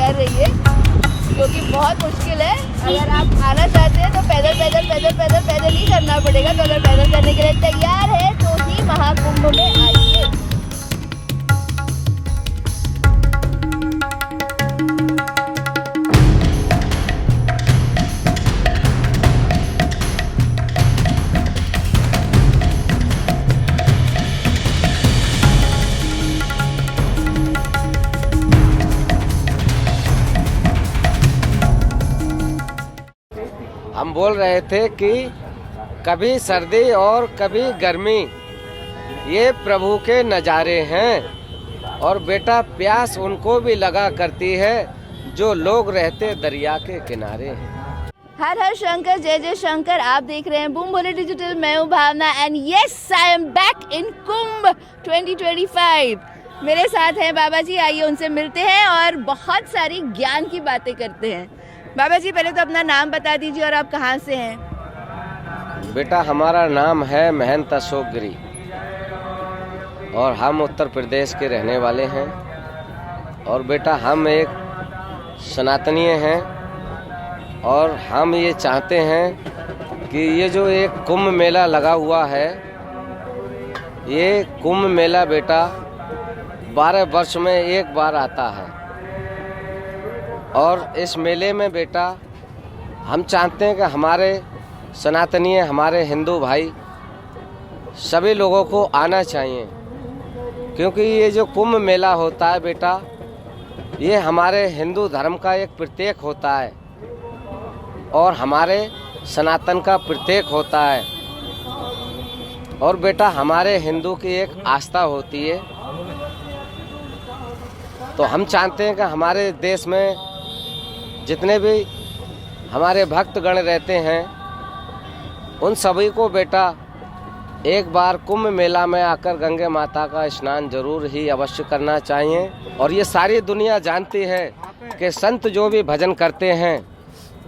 तैयार रहिए क्योंकि बहुत मुश्किल है। अगर आप आना चाहते हैं तो पैदल ही करना पड़ेगा। तो अगर पैदल करने के लिए तैयार है तो ही महाकुंभ में आइए। हम बोल रहे थे कि कभी सर्दी और कभी गर्मी, ये प्रभु के नज़ारे हैं। और बेटा प्यास उनको भी लगा करती है जो लोग रहते दरिया के किनारे हैं। हर हर शंकर, जय जय शंकर। आप देख रहे हैं बूम बोले डिजिटल। मैं हूँ Bhavna and yes I am back in Kumbh 2025। मेरे साथ हैं बाबा जी, आइए उनसे मिलते हैं और बहुत सारी ज्ञान की बातें करते हैं। बाबा जी पहले तो अपना नाम बता दीजिए और आप कहाँ से हैं? बेटा हमारा नाम है महंत अशोक गिरी और हम उत्तर प्रदेश के रहने वाले हैं। और बेटा हम एक सनातनीय हैं और हम ये चाहते हैं कि ये जो एक कुंभ मेला लगा हुआ है, ये कुंभ मेला बेटा 12 वर्ष में एक बार आता है। और इस मेले में बेटा हम चाहते हैं कि हमारे सनातनीय, हमारे हिंदू भाई सभी लोगों को आना चाहिए, क्योंकि ये जो कुंभ मेला होता है बेटा, ये हमारे हिंदू धर्म का एक प्रतीक होता है और हमारे सनातन का प्रतीक होता है। और बेटा हमारे हिंदू की एक आस्था होती है। तो हम चाहते हैं कि हमारे देश में जितने भी हमारे भक्तगण रहते हैं, उन सभी को बेटा एक बार कुंभ मेला में आकर गंगे माता का स्नान जरूर ही अवश्य करना चाहिए। और ये सारी दुनिया जानती है कि संत जो भी भजन करते हैं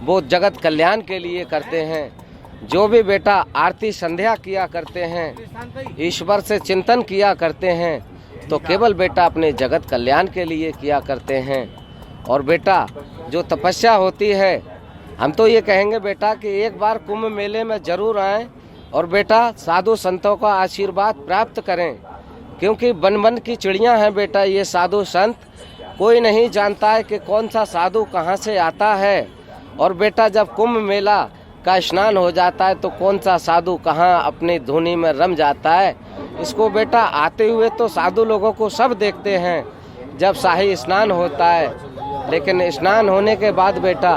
वो जगत कल्याण के लिए करते हैं। जो भी बेटा आरती संध्या किया करते हैं, ईश्वर से चिंतन किया करते हैं, तो केवल बेटा अपने जगत कल्याण के लिए किया करते हैं। और बेटा जो तपस्या होती है, हम तो ये कहेंगे बेटा कि एक बार कुंभ मेले में जरूर आएं और बेटा साधु संतों का आशीर्वाद प्राप्त करें, क्योंकि वन वन की चिड़ियां हैं बेटा ये साधु संत। कोई नहीं जानता है कि कौन सा साधु कहां से आता है। और बेटा जब कुंभ मेला का स्नान हो जाता है तो कौन सा साधु कहां अपनी धुनी में रम जाता है। इसको बेटा आते हुए तो साधु लोगों को सब देखते हैं जब शाही स्नान होता है, लेकिन स्नान होने के बाद बेटा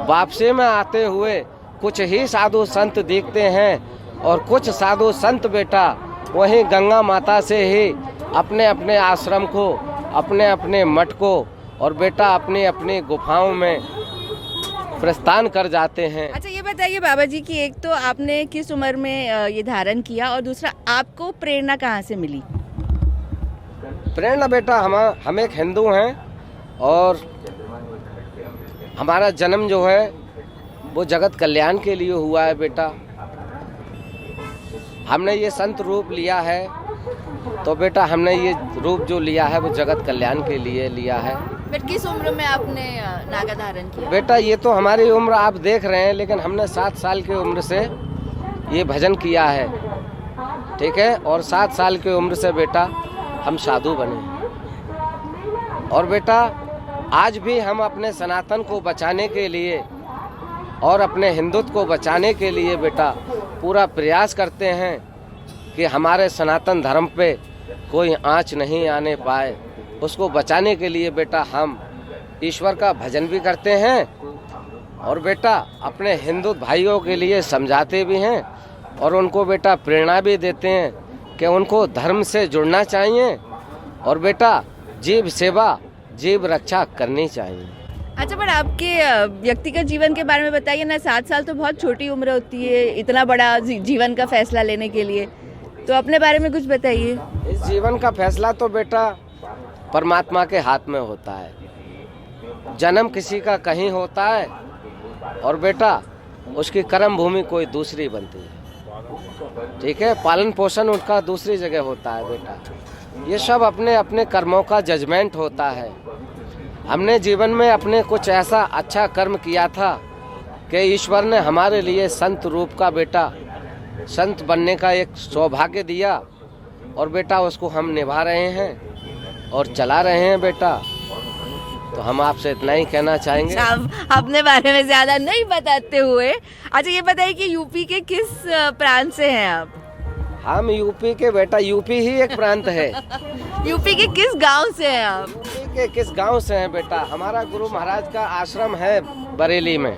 वापसी में आते हुए कुछ ही साधु संत दिखते हैं। और कुछ साधु संत बेटा वहीं गंगा माता से ही अपने अपने आश्रम को, अपने अपने मठ को और बेटा अपनी अपनी गुफाओं में प्रस्थान कर जाते हैं। अच्छा ये बताइए बाबा जी कि एक तो आपने किस उम्र में ये धारण किया और दूसरा आपको प्रेरणा कहाँ से मिली? प्रेरणा बेटा हम एक हिंदू हैं और हमारा जन्म जो है वो जगत कल्याण के लिए हुआ है बेटा। हमने ये संत रूप लिया है तो बेटा हमने ये रूप जो लिया है वो जगत कल्याण के लिए लिया है। बट किस उम्र में आपने नागा धारण किया? बेटा ये तो हमारी उम्र आप देख रहे हैं, लेकिन हमने 7 साल की उम्र से ये भजन किया है, ठीक है। और 7 साल की उम्र से बेटा हम साधु बने। और बेटा आज भी हम अपने सनातन को बचाने के लिए और अपने हिंदुत्व को बचाने के लिए बेटा पूरा प्रयास करते हैं कि हमारे सनातन धर्म पे कोई आँच नहीं आने पाए। उसको बचाने के लिए बेटा हम ईश्वर का भजन भी करते हैं और बेटा अपने हिंदू भाइयों के लिए समझाते भी हैं और उनको बेटा प्रेरणा भी देते हैं कि उनको धर्म से जुड़ना चाहिए और बेटा जीव सेवा, जीव रक्षा करनी चाहिए। अच्छा पर आपके व्यक्तिगत जीवन के बारे में बताइए ना। 7 साल तो बहुत छोटी उम्र होती है इतना बड़ा जीवन का फैसला लेने के लिए, तो अपने बारे में कुछ बताइए। इस जीवन का फैसला तो बेटा परमात्मा के हाथ में होता है। जन्म किसी का कहीं होता है और बेटा उसकी कर्म भूमि कोई दूसरी बनती है, ठीक है। पालन पोषण उनका दूसरी जगह होता है बेटा। ये सब अपने अपने कर्मों का जजमेंट होता है। हमने जीवन में अपने कुछ ऐसा अच्छा कर्म किया था कि ईश्वर ने हमारे लिए संत रूप का बेटा, संत बनने का एक सौभाग्य दिया, और बेटा उसको हम निभा रहे हैं और चला रहे हैं बेटा। तो हम आपसे इतना ही कहना चाहेंगे। अपने बारे में ज्यादा नहीं बताते हुए, अच्छा ये बताइए कि यूपी के किस प्रांत से हैं आप? हम यूपी के बेटा, यूपी ही एक प्रांत है। यूपी के किस गांव से हैं आप? यूपी के किस गांव से हैं बेटा? हमारा गुरु महाराज का आश्रम है बरेली में,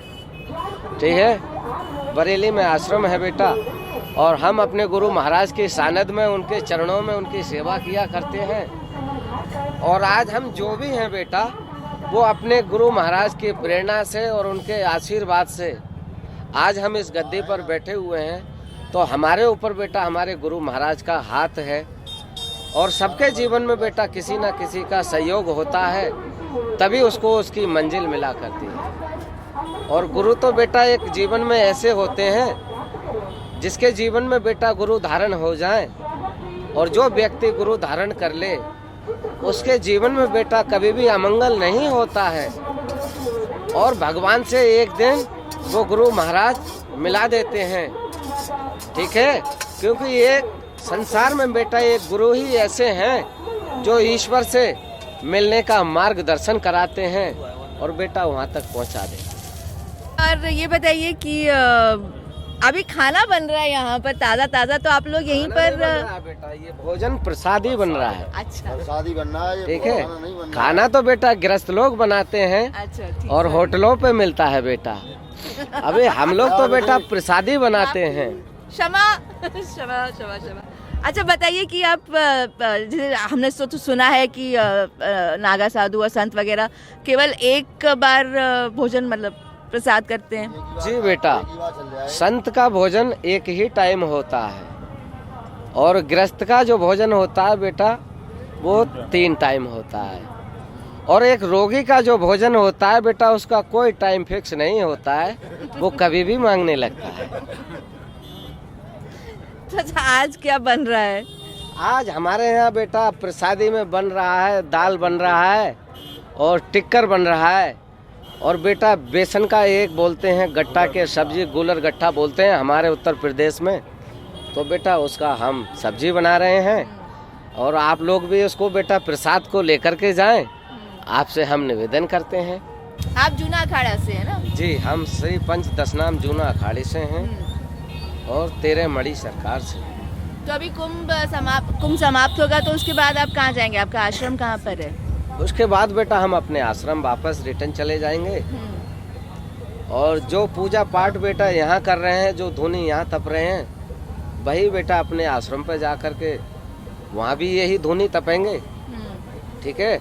ठीक है, बरेली में आश्रम है बेटा। और हम अपने गुरु महाराज की सानिध में, उनके चरणों में उनकी सेवा किया करते हैं। और आज हम जो भी हैं बेटा, वो अपने गुरु महाराज की प्रेरणा से और उनके आशीर्वाद से आज हम इस गद्दी पर बैठे हुए हैं। तो हमारे ऊपर बेटा हमारे गुरु महाराज का हाथ है, और सबके जीवन में बेटा किसी न किसी का सहयोग होता है, तभी उसको उसकी मंजिल मिला करती है। और गुरु तो बेटा एक जीवन में ऐसे होते हैं जिसके जीवन में बेटा गुरु धारण हो जाए, और जो व्यक्ति गुरु धारण कर ले उसके जीवन में बेटा कभी भी अमंगल नहीं होता है। और भगवान से एक दिन वो गुरु महाराज मिला देते हैं, ठीक है, क्योंकि एक संसार में बेटा एक गुरु ही ऐसे हैं जो ईश्वर से मिलने का मार्गदर्शन कराते हैं और बेटा वहाँ तक पहुँचा देते। और ये बताइए कि अभी खाना बन रहा है यहाँ पर ताज़ा ताज़ा, तो आप लोग यहीं पर? बेटा ये भोजन प्रसादी बन रहा है। अच्छा, प्रसादी बन रहा है, ठीक है। खाना तो बेटा गृहस्थ लोग बनाते हैं। अच्छा, और होटलों पे मिलता है बेटा। अबे हम लोग तो बेटा प्रसादी बनाते हैं। क्षमा क्षमा क्षमा क्षमा। अच्छा बताइए कि आप जैसे हमने तो सुना है कि नागा साधु और संत वगैरह केवल एक बार भोजन मतलब प्रसाद करते हैं। जी बेटा, संत का भोजन एक ही टाइम होता है, और गृहस्थ का जो भोजन होता है बेटा वो 3 टाइम होता है। और एक रोगी का जो भोजन होता है बेटा उसका कोई टाइम फिक्स नहीं होता है, वो कभी भी मांगने लगता है। अच्छा, आज क्या बन रहा है? आज हमारे यहाँ बेटा प्रसादी में बन रहा है, दाल बन रहा है और टिक्कर बन रहा है, और बेटा बेसन का एक बोलते हैं गट्टा के सब्जी, गुलर गट्टा बोलते हैं हमारे उत्तर प्रदेश में, तो बेटा उसका हम सब्जी बना रहे हैं। और आप लोग भी उसको बेटा प्रसाद को लेकर के जाएं, आपसे हम निवेदन करते हैं। आप जूना अखाड़ा से है ना? जी, हम श्री पंच दशनाम जूना अखाड़े से हैं और 13 मड़ी सरकार से। तो अभी कुंभ समाप्त होगा, तो उसके बाद आप कहाँ जाएंगे? आपका आश्रम कहाँ पर है? उसके बाद बेटा हम अपने आश्रम वापस रिटर्न चले जाएंगे। और जो पूजा पाठ बेटा यहाँ कर रहे हैं, जो धुनी यहाँ तप रहे हैं, वही बेटा अपने आश्रम पर जा कर के वहाँ भी यही धुनी तपेंगे, ठीक है।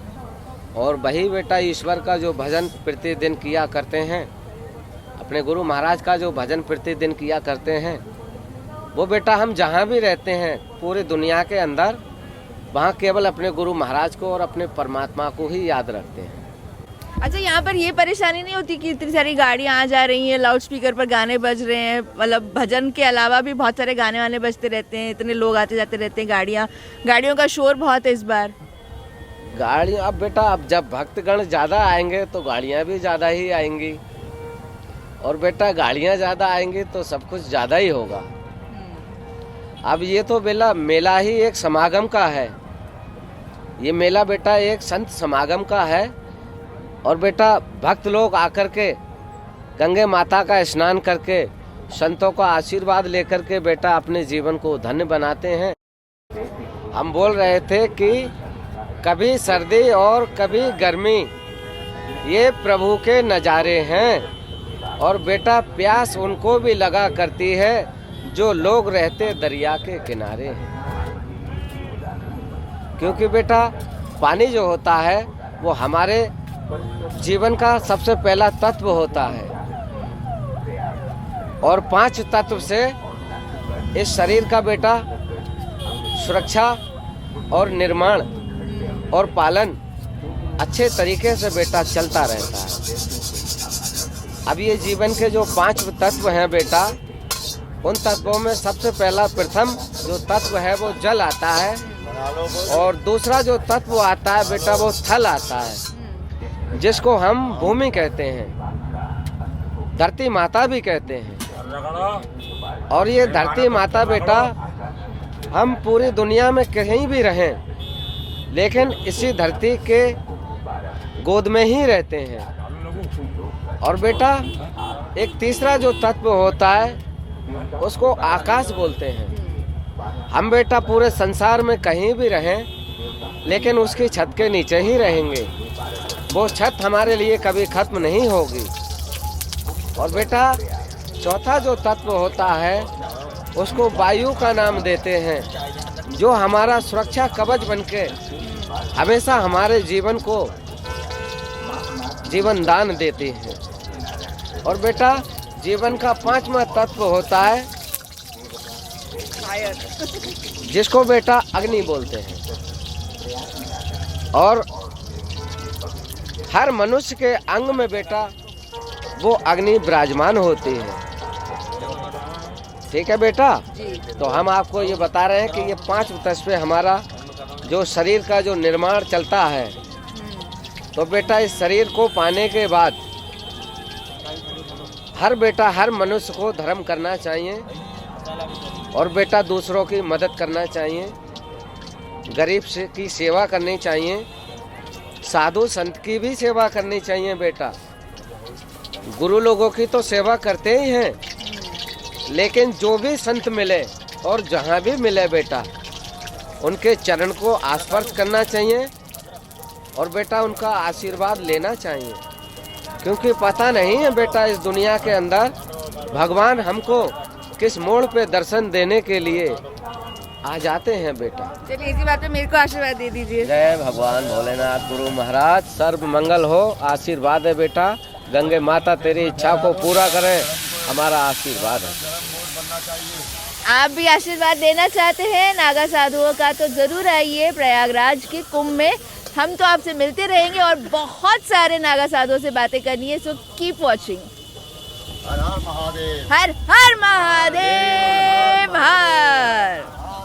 और वही बेटा ईश्वर का जो भजन प्रतिदिन किया करते हैं, अपने गुरु महाराज का जो भजन प्रतिदिन किया करते हैं, वो बेटा हम जहाँ भी रहते हैं पूरी दुनिया के अंदर, वहाँ केवल अपने गुरु महाराज को और अपने परमात्मा को ही याद रखते हैं। अच्छा, यहाँ पर ये परेशानी नहीं होती कि इतनी सारी गाड़ियाँ आ जा रही हैं, लाउड स्पीकर पर गाने बज रहे हैं, मतलब भजन के अलावा भी बहुत सारे गाने वाने बजते रहते हैं, इतने लोग आते जाते रहते हैं, गाड़ियों का शोर बहुत है इस बार? गाड़ियाँ अब बेटा, अब जब भक्तगण ज़्यादा आएंगे तो गाड़ियाँ भी ज़्यादा ही आएंगी, और बेटा गाड़ियाँ ज़्यादा आएंगी तो सब कुछ ज़्यादा ही होगा। अब ये तो बेला मेला ही एक समागम का है, ये मेला बेटा एक संत समागम का है। और बेटा भक्त लोग आकर के गंगे माता का स्नान करके संतों का आशीर्वाद लेकर के बेटा अपने जीवन को धन्य बनाते हैं। हम बोल रहे थे कि कभी सर्दी और कभी गर्मी, ये प्रभु के नज़ारे हैं। और बेटा प्यास उनको भी लगा करती है जो लोग रहते दरिया के किनारे हैं, क्योंकि बेटा पानी जो होता है वो हमारे जीवन का सबसे पहला तत्व होता है, और 5 तत्व से इस शरीर का बेटा सुरक्षा और निर्माण और पालन अच्छे तरीके से बेटा चलता रहता है। अब ये जीवन के जो 5 तत्व हैं बेटा, उन तत्वों में सबसे पहला प्रथम जो तत्व है वो जल आता है, और दूसरा जो तत्व आता है बेटा वो थल आता है। जिसको हम भूमि कहते हैं, धरती माता भी कहते हैं। और ये धरती माता बेटा, हम पूरी दुनिया में कहीं भी रहें लेकिन इसी धरती के गोद में ही रहते हैं। और बेटा एक तीसरा जो तत्व होता है उसको आकाश बोलते हैं। हम बेटा पूरे संसार में कहीं भी रहें लेकिन उसकी छत के नीचे ही रहेंगे। वो छत हमारे लिए कभी खत्म नहीं होगी। और बेटा चौथा जो तत्व होता है उसको वायु का नाम देते हैं, जो हमारा सुरक्षा कवच बनके हमेशा हमारे जीवन को जीवन दान देती है। और बेटा जीवन का पांचवा तत्व होता है जिसको बेटा अग्नि बोलते हैं। और हर मनुष्य के अंग में बेटा वो अग्नि विराजमान होती है। ठीक है बेटा, तो हम आपको ये बता रहे हैं कि ये 5 तत्व हमारा जो शरीर का जो निर्माण चलता है। तो बेटा इस शरीर को पाने के बाद हर मनुष्य को धर्म करना चाहिए और बेटा दूसरों की मदद करना चाहिए, गरीब की सेवा करनी चाहिए, साधु संत की भी सेवा करनी चाहिए बेटा। गुरु लोगों की तो सेवा करते ही हैं, लेकिन जो भी संत मिले और जहाँ भी मिले बेटा उनके चरण को स्पर्श करना चाहिए और बेटा उनका आशीर्वाद लेना चाहिए। क्योंकि पता नहीं है बेटा इस दुनिया के अंदर भगवान हमको किस मोड़ पे दर्शन देने के लिए आ जाते हैं बेटा। चलिए इसी बात पे मेरे को आशीर्वाद दे दीजिए। जय भगवान भोलेनाथ गुरु महाराज, सर्व मंगल हो। आशीर्वाद है बेटा, गंगे माता तेरी इच्छा को पूरा करें, हमारा आशीर्वाद है। आप भी आशीर्वाद देना चाहते हैं नागा साधुओं का तो जरूर आइए प्रयागराज के कुंभ में। हम तो आपसे मिलते रहेंगे और बहुत सारे नागा साधुओं से बातें करनी है। So keep watching. हर हर महादेव, हर हर महादेव, हर।